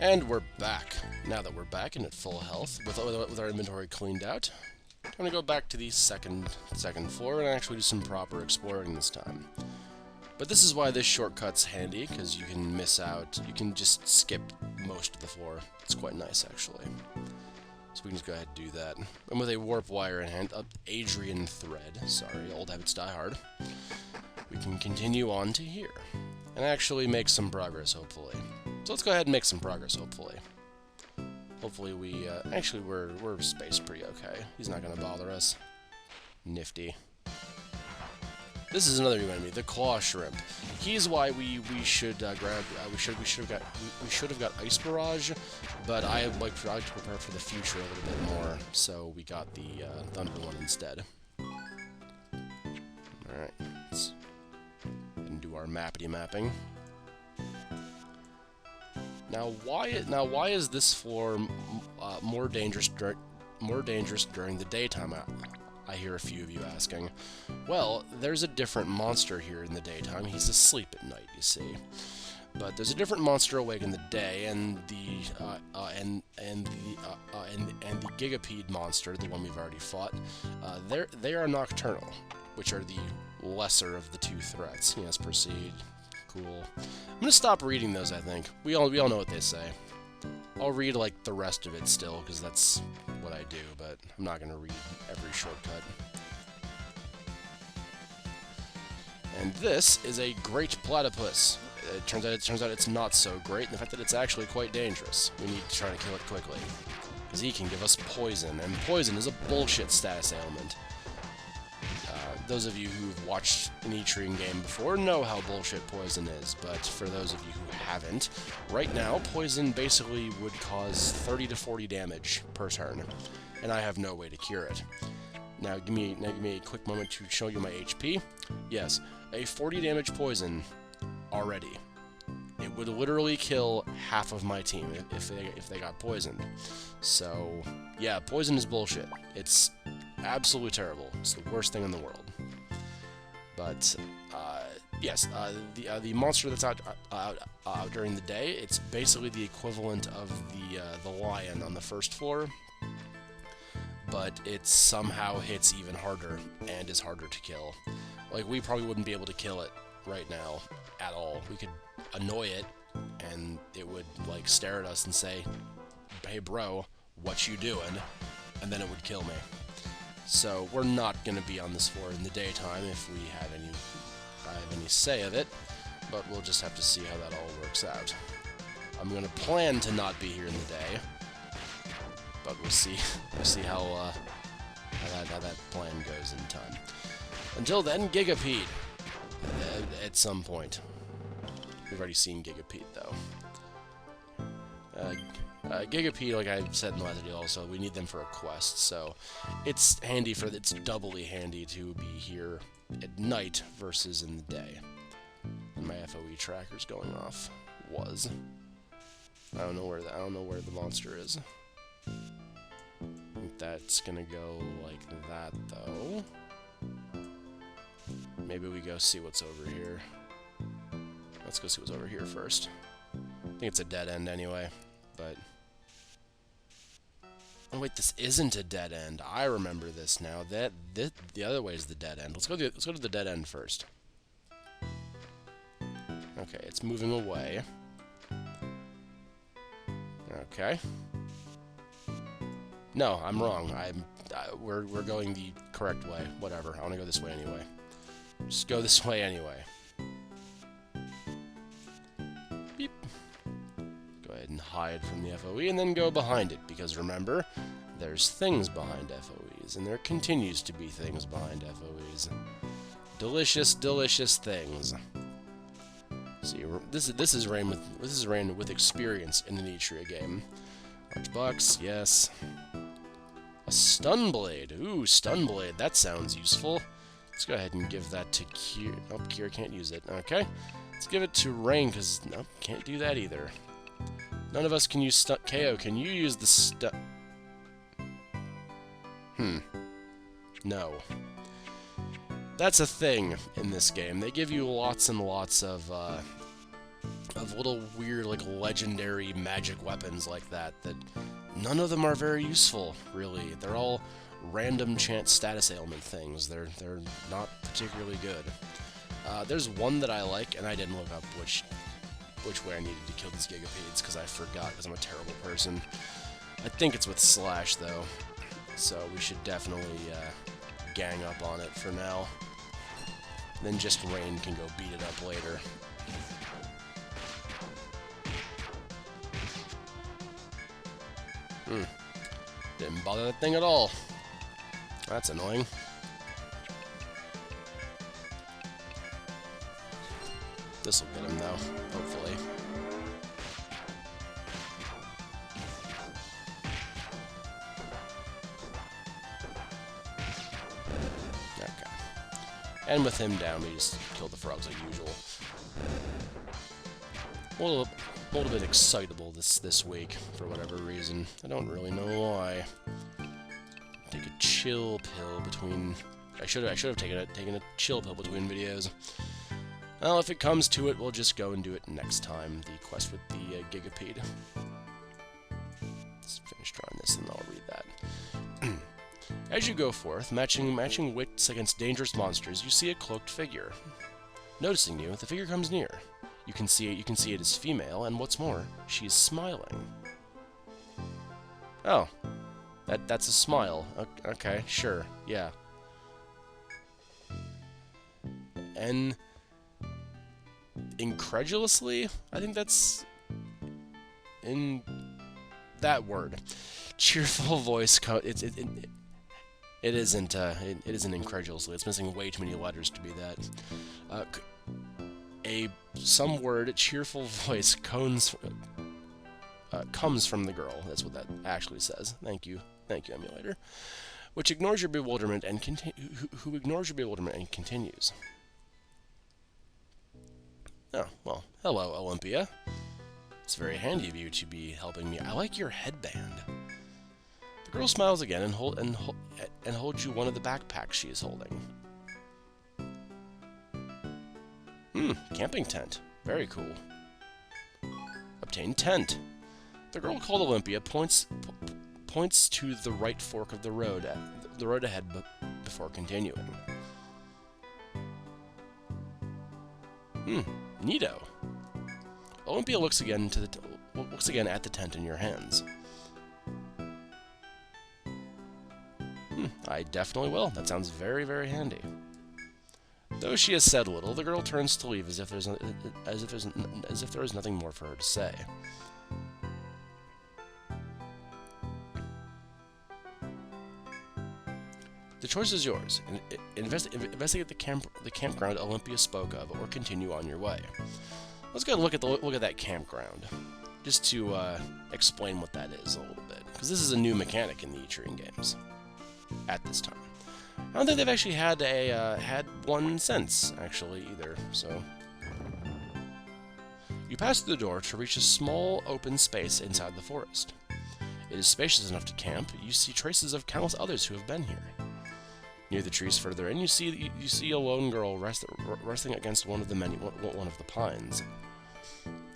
And we're back. Now that we're back and at full health, with our inventory cleaned out, I'm gonna go back to the second floor and actually do some proper exploring this time. But this is why this shortcut's handy, because you can miss out. You can just skip most of the floor. It's quite nice, actually. So we can just go ahead and do that. And with a warp wire in hand, Adrian thread. Sorry, old habits die hard. We can continue on to here and actually make some progress, hopefully. So let's go ahead and make some progress, hopefully. Hopefully we're spaced pretty okay. He's not gonna bother us. Nifty. This is another new enemy, the claw shrimp. He's why we should have got ice barrage, but I like to prepare for the future a little bit more, so we got the thunder one instead. All right, let's do our mappity mapping. Now why is this floor more dangerous during the daytime? I hear a few of you asking. Well, there's a different monster here in the daytime. He's asleep at night, you see. But there's a different monster awake in the day, and the Gigapede monster, the one we've already fought, they are nocturnal, which are the lesser of the two threats. Yes, proceed. Cool. I'm gonna stop reading those, I think. We all know what they say. I'll read, like, the rest of it still, because that's what I do, but I'm not gonna read every shortcut. And this is a great platypus. It turns out it's not so great, and the fact that it's actually quite dangerous. We need to try to kill it quickly, because he can give us poison, and poison is a bullshit status ailment. Those of you who've watched an Etrian game before know how bullshit poison is, but for those of you who haven't, right now, poison basically would cause 30 to 40 damage per turn, and I have no way to cure it. Now give me a quick moment to show you my HP. Yes, a 40 damage poison already. It would literally kill half of my team if they got poisoned. So, yeah, poison is bullshit. It's absolutely terrible. It's the worst thing in the world. But yes, the monster that's out during the day, it's basically the equivalent of the lion on the first floor, but it somehow hits even harder and is harder to kill. Like, we probably wouldn't be able to kill it right now at all. We could annoy it, and it would, like, stare at us and say, "Hey bro, what you doing?" and then it would kill me. So we're not going to be on this floor in the daytime if we have any say of it, but we'll just have to see how that all works out. I'm going to plan to not be here in the day, but we'll see how that plan goes in time. Until then, Gigapede at some point. We've already seen Gigapede though. Gigapede, like I said in the last video also, we need them for a quest, so it's doubly handy to be here at night versus in the day. And my FOE tracker's going off. I don't know where the monster is. I think that's gonna go like that though. Maybe we go see what's over here. Let's go see what's over here first. I think it's a dead end anyway, but... Oh wait, this isn't a dead end. I remember this now. The other way is the dead end. Let's go to the dead end first. Okay, it's moving away. Okay. No, I'm wrong. We're going the correct way. Whatever. I want to go this way anyway. Just go this way anyway. Beep. Go ahead and hide from the FOE and then go behind it, because remember, there's things behind FOEs, and there continues to be things behind FOEs. Delicious, delicious things. See, this is rain with experience in an Etrian game. Large box, yes. A stun blade. Ooh, stun blade. That sounds useful. Let's go ahead and give that to Kier. Oh, Kier can't use it. Okay. Let's give it to Rain, because nope, can't do that either. None of us can use stun. KO, can you use the stun? No. That's a thing in this game. They give you lots and lots of of little weird, like, legendary magic weapons like that, that none of them are very useful, really. They're all random chance status ailment things. They're not particularly good. There's one that I like, and I didn't look up which way I needed to kill these gigapedes, because I forgot, because I'm a terrible person. I think it's with Slash, though, so we should definitely gang up on it for now. Then just Rain can go beat it up later. Didn't bother that thing at all. That's annoying. This'll get him, though, hopefully. Okay. And with him down, we just killed the frogs like usual. A little bit excitable this week, for whatever reason. I don't really know why. Take a chill pill between... I should have taken a chill pill between videos. Well, if it comes to it, we'll just go and do it next time. The quest with the Gigapede. Let's finish drawing this and I'll read that. As you go forth, matching wits against dangerous monsters, you see a cloaked figure. Noticing you, the figure comes near. You can see it is female, and what's more, she is smiling. Oh, that's a smile. Okay, sure, yeah. And incredulously, I think that's in that word. Cheerful voice. It isn't incredulously. It's missing way too many letters to be that. Some word, cheerful voice, comes from the girl. That's what that actually says. Thank you, emulator. Which ignores your bewilderment and who ignores your bewilderment and continues. Oh, well, hello, Olympia. It's very handy of you to be helping me. I like your headband. The girl smiles again and holds you one of the backpacks she is holding. Camping tent. Very cool. Obtain tent. The girl called Olympia points to the right fork of the road ahead before continuing. Neato. Olympia looks again at the tent in your hands. I definitely will. That sounds very, very handy. Though she has said little, the girl turns to leave as if there is nothing more for her to say. The choice is yours. Investigate the campground Olympia spoke of, or continue on your way. Let's go look at that campground, just to explain what that is a little bit, because this is a new mechanic in the Etrian games at this time. I don't think they've actually had one since, actually, either, so... You pass through the door to reach a small, open space inside the forest. It is spacious enough to camp. You see traces of countless others who have been here. Near the trees further in, you see a lone girl resting against one of the pines.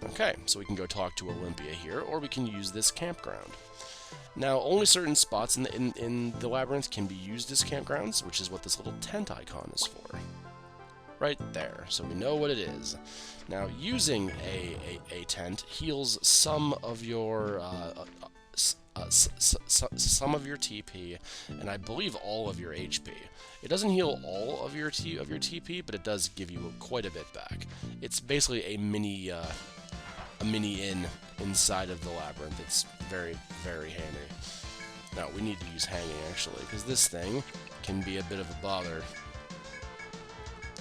Okay, so we can go talk to Olympia here, or we can use this campground. Now, only certain spots in the labyrinth can be used as campgrounds, which is what this little tent icon is for. Right there, so we know what it is. Now, using a tent heals some of your TP, and I believe all of your HP. It doesn't heal all of your TP, but it does give you quite a bit back. It's basically a mini inn inside of the labyrinth. It's very, very handy. Now, we need to use hanging, actually, because this thing can be a bit of a bother.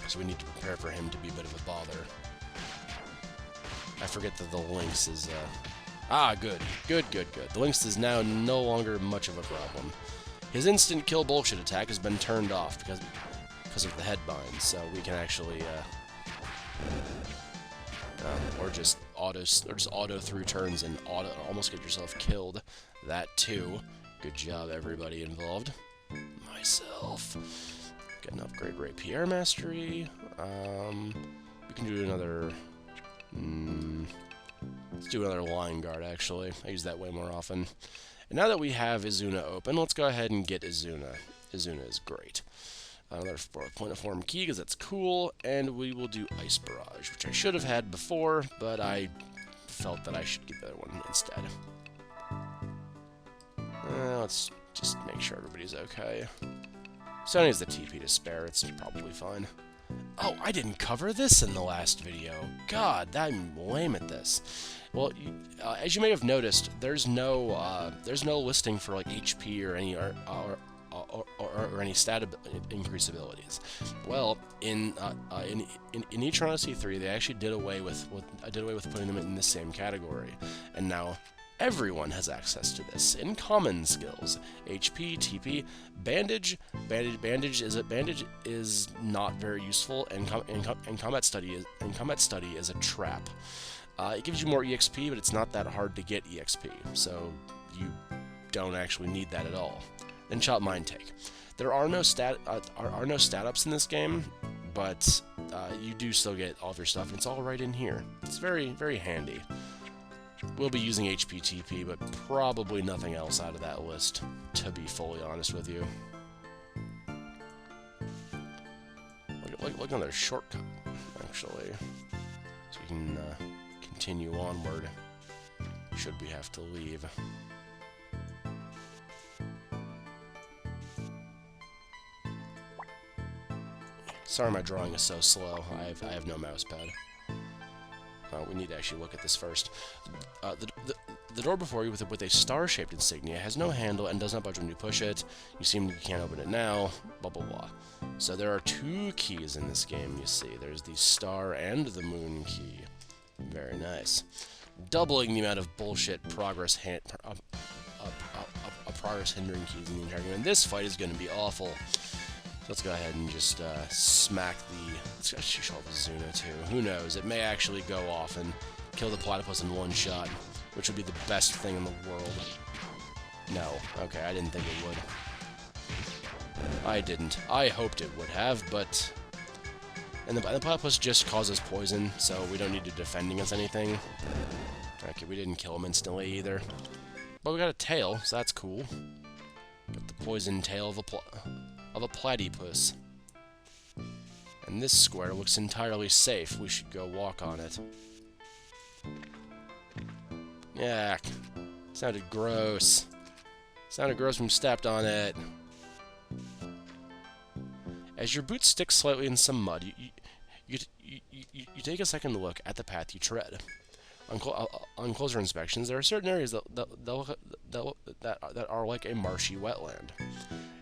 So we need to prepare for him to be a bit of a bother. I forget that the Lynx is, good. The Lynx is now no longer much of a problem. His instant kill bullshit attack has been turned off because of the headbind, so we can actually, or just auto through turns and almost get yourself killed. That too. Good job, everybody involved. Myself. Get an upgrade rapier mastery. We can do another Let's do another line guard, actually. I use that way more often. And now that we have Izuna open, let's go ahead and get Izuna. Izuna is great. Another point of form key, because that's cool. And we will do Ice Barrage, which I should have had before, but I felt that I should get that one instead. Let's just make sure everybody's okay. Sony has the TP to spare, it's probably fine. Oh, I didn't cover this in the last video. God, I'm lame at this. Well, as you may have noticed, there's no listing for like HP or any or any stat increase abilities. Well, in Etrian Odyssey 3, they actually did away with putting them in the same category, and now everyone has access to this in common skills. HP, TP, bandage. Bandage is not very useful, and combat study is a trap. It gives you more EXP, but it's not that hard to get EXP, so you don't actually need that at all. Then Chop Mind Take. There are no stat ups in this game, but you do still get all of your stuff, and it's all right in here. It's very, very handy. We'll be using HP TP, but probably nothing else out of that list, to be fully honest with you. Look on their shortcut, actually, so we can continue onward, should we have to leave. Sorry my drawing is so slow, I have no mouse pad. We need to actually look at this first. The door before you with a star-shaped insignia has no handle and does not budge when you push it. You can't open it now, blah blah blah. So there are two keys in this game, you see. There's the star and the moon key. Very nice. Doubling the amount of bullshit progress hindering keys in the entire game. And this fight is going to be awful. Let's go ahead and just smack the... Let's actually show up Izuna, too. Who knows? It may actually go off and kill the platypus in one shot, which would be the best thing in the world. No. Okay, I didn't think it would. I didn't. I hoped it would have, but... And the platypus just causes poison, so we don't need to defend against anything. Okay, we didn't kill him instantly, either. But we got a tail, so that's cool. Got the poison tail of a platypus. And this square looks entirely safe. We should go walk on it. Yuck. Sounded gross. Sounded gross when we stepped on it. As your boots stick slightly in some mud, you take a second to look at the path you tread. On closer inspections, there are certain areas that are like a marshy wetland.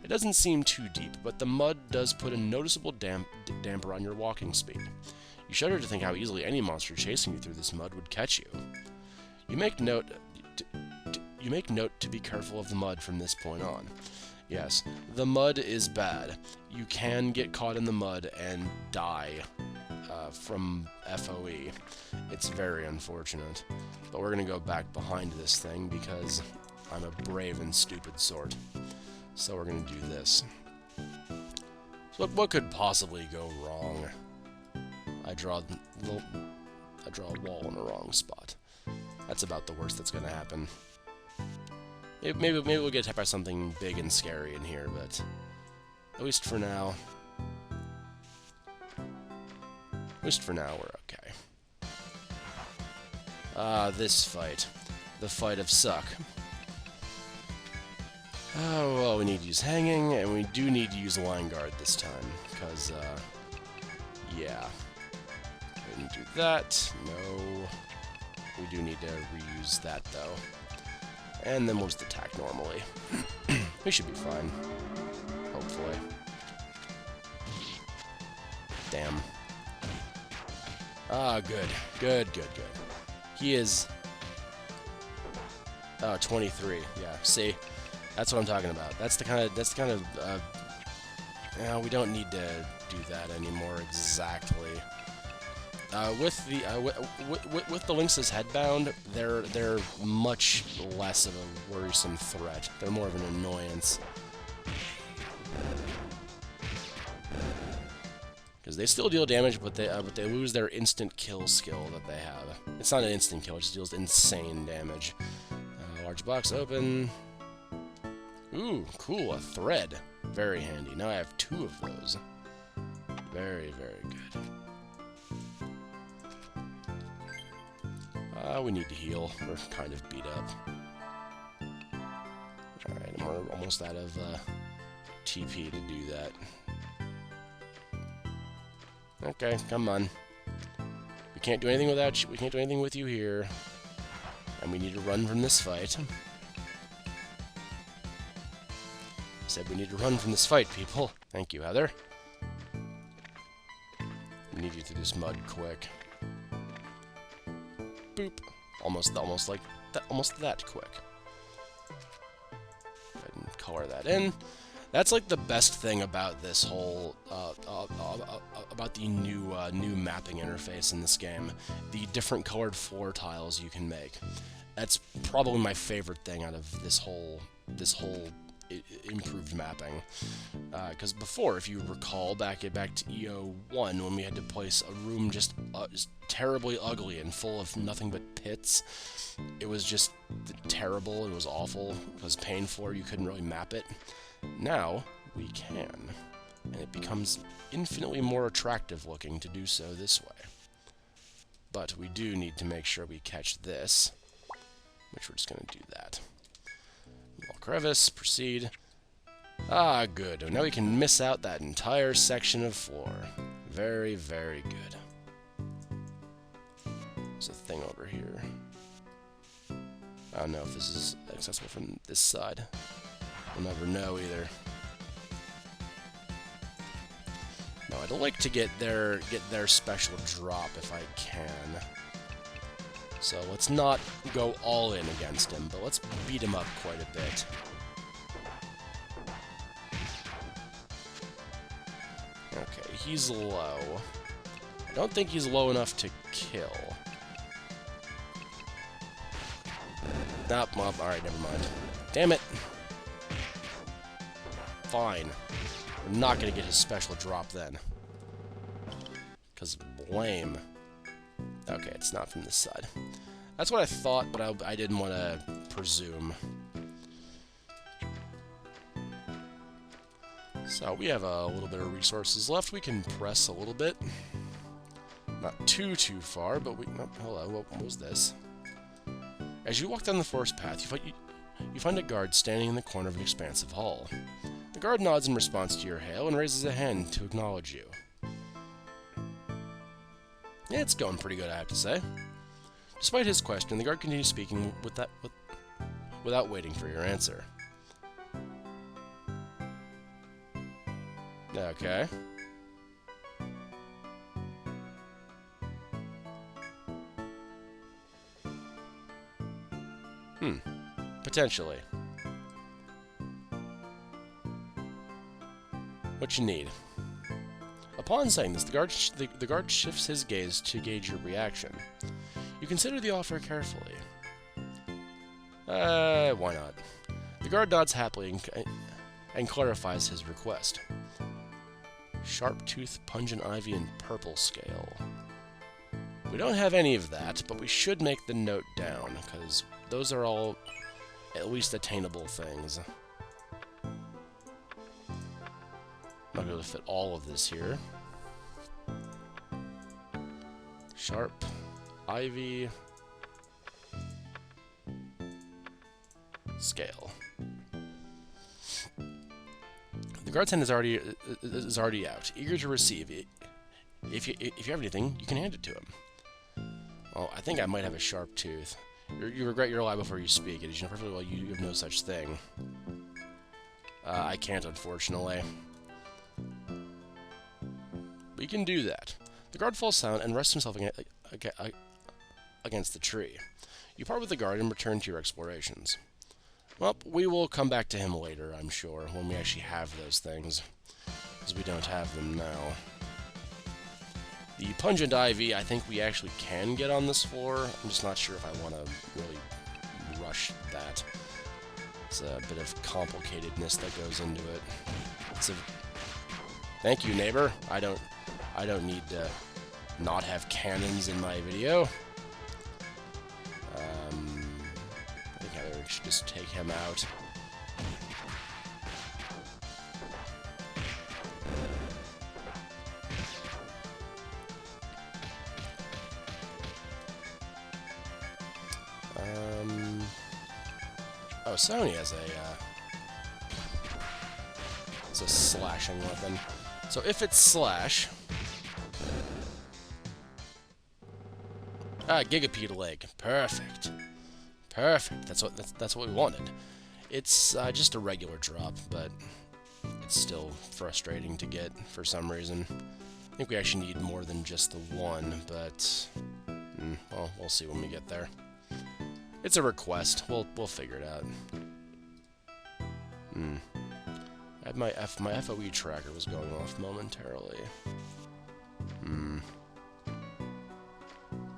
It doesn't seem too deep, but the mud does put a noticeable damper on your walking speed. You shudder to think how easily any monster chasing you through this mud would catch you. You make note to be careful of the mud from this point on. Yes, the mud is bad. You can get caught in the mud and die from FOE. It's very unfortunate. But we're going to go back behind this thing because I'm a brave and stupid sort. So we're going to do this. So what could possibly go wrong? I draw a wall in the wrong spot. That's about the worst that's going to happen. Maybe we'll get hit by something big and scary in here, but at least for now, we're okay. This fight. The fight of suck. Oh, well, we need to use hanging, and we do need to use line guard this time, because, yeah. Didn't do that. No. We do need to reuse that, though. And then we'll just attack normally. We should be fine. Hopefully. Damn. Ah, good. Good. He is... 23. Yeah, see? That's what I'm talking about. That's the kind of, we don't need to do that anymore exactly. With the Lynx's headbound, they're much less of a worrisome threat. They're more of an annoyance. Because they still deal damage, but they lose their instant kill skill that they have. It's not an instant kill, it just deals insane damage. Large box open. Ooh, cool, a thread. Very handy. Now I have 2 of those. Very, very good. We need to heal. We're kind of beat up. Alright, and we're almost out of TP to do that. Okay, come on. We can't do anything without you. We can't do anything with you here. And we need to run from this fight. I said we need to run from this fight, people. Thank you, Heather. We need you through this mud quick. Boop. Almost that quick. Go ahead and color that in. That's like the best thing about this whole about the new mapping interface in this game. The different colored floor tiles you can make. That's probably my favorite thing out of this whole improved mapping. Because before, if you recall, back to EO1, when we had to place a room just terribly ugly and full of nothing but pits, it was just terrible. It was awful. It was painful. You couldn't really map it. Now we can, and it becomes infinitely more attractive looking to do so this way. But we do need to make sure we catch this, which we're just going to do that. Wall crevice, proceed. Ah, good. Now we can miss out that entire section of floor. Very, very good. There's a thing over here. I don't know if this is accessible from this side. We'll never know either. No, I'd like to get their special drop if I can. So let's not go all in against him, but let's beat him up quite a bit. Okay, he's low. I don't think he's low enough to kill. Nope, well, alright, never mind. Damn it! Fine. We're not gonna get his special drop then. Because lame. Okay, it's not from this side. That's what I thought, but I didn't want to presume. So we have a little bit of resources left. We can press a little bit. Not too far, but we... Oh, hello, what was this? As you walk down the forest path, you find a guard standing in the corner of an expansive hall. The guard nods in response to your hail and raises a hand to acknowledge you. Yeah, it's going pretty good, I have to say. Despite his question, the guard continues speaking without waiting for your answer. Okay. Potentially. What you need. Upon saying this, the guard shifts his gaze to gauge your reaction. You consider the offer carefully. Why not? The guard nods happily and clarifies his request. Sharp tooth, pungent ivy, and purple scale. We don't have any of that, but we should make the note down, because those are all at least attainable things. I'm not going to fit all of this here. Sharp, ivy, scale. The guard's hand is already out, eager to receive it. If you have anything, you can hand it to him. Well, I think I might have a sharp tooth. You regret your lie before you speak. It is you know perfectly well you have no such thing. I can't, unfortunately. But you can do that. The guard falls silent and rests himself against the tree. You part with the guard and return to your explorations. Well, we will come back to him later, I'm sure, when we actually have those things, because we don't have them now. The pungent ivy, I think we actually can get on this floor. I'm just not sure if I want to really rush that. It's a bit of complicatedness that goes into it. Thank you, neighbor. I don't I don't need to not have cannons in my video. I think I should just take him out. Oh, Sony has it's a slashing weapon. So if it's slash, Gigapede leg, perfect, perfect. That's what we wanted. It's just a regular drop, but it's still frustrating to get for some reason. I think we actually need more than just the one, but well, we'll see when we get there. It's a request. We'll figure it out. My FOE tracker was going off momentarily.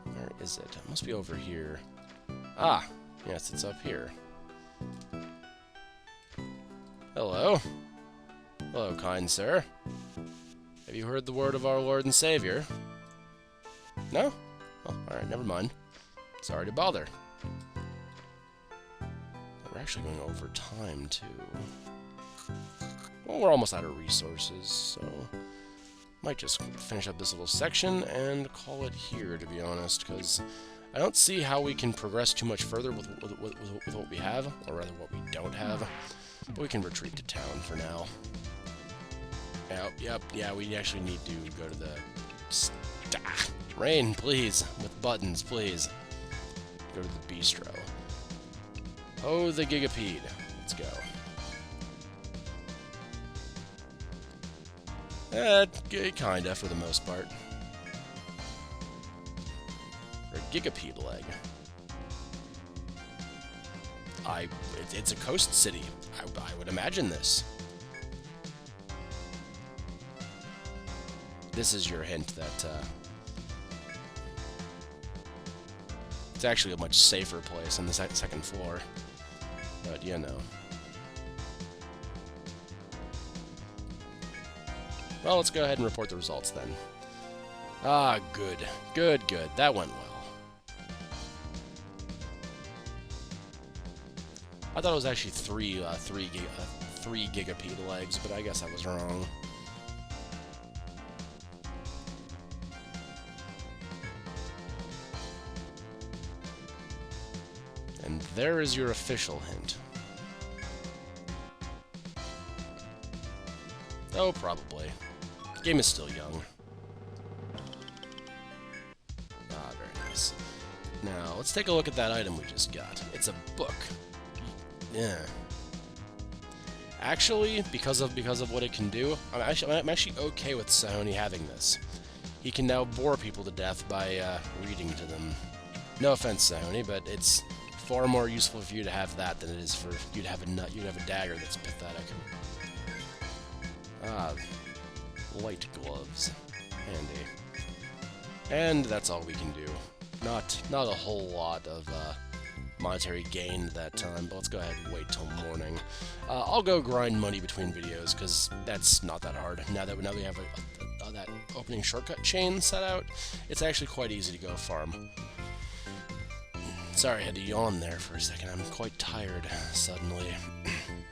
Where is it? It must be over here. Ah, yes, it's up here. Hello. Hello, kind sir. Have you heard the word of our Lord and Savior? No? Oh, alright, never mind. Sorry to bother. We're actually going over time, too. Well, we're almost out of resources, so might just finish up this little section and call it here, to be honest, because I don't see how we can progress too much further with what we have, or rather what we don't have, but we can retreat to town for now. Yeah, we actually need to go to the... Rain, please, with buttons, please. Go to the bistro. Oh, the Gigapede. Let's go. Kinda, for the most part. Or Gigapede leg. It's a coast city. I would imagine this. This is your hint that, it's actually a much safer place on the second floor. But, you know. Well, let's go ahead and report the results then. Ah, good. Good. That went well. I thought it was actually three Gigapede legs, but I guess I was wrong. And there is your official hint. Oh, probably. The game is still young. Ah, very nice. Now, let's take a look at that item we just got. It's a book. Yeah. Actually, because of what it can do, I'm actually okay with Sony having this. He can now bore people to death by reading to them. No offense, Sony, but it's far more useful for you to have that than it is for you to have a dagger that's pathetic. Ah, light gloves. Handy. And that's all we can do. Not a whole lot of monetary gain that time, but let's go ahead and wait till morning. I'll go grind money between videos, because that's not that hard. Now that we have that opening shortcut chain set out, it's actually quite easy to go farm. Sorry, I had to yawn there for a second. I'm quite tired suddenly.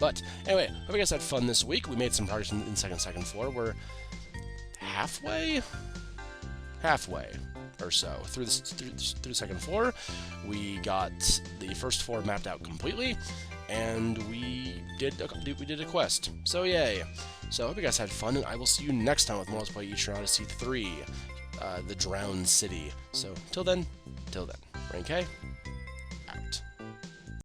But anyway, hope you guys had fun this week. We made some progress in second floor. We're halfway or so through the second floor. We got the first floor mapped out completely, and we did a quest. So yay! So I hope you guys had fun, and I will see you next time with more Let's Play Etrian Odyssey 3, the Drowned City. So till then, rank K.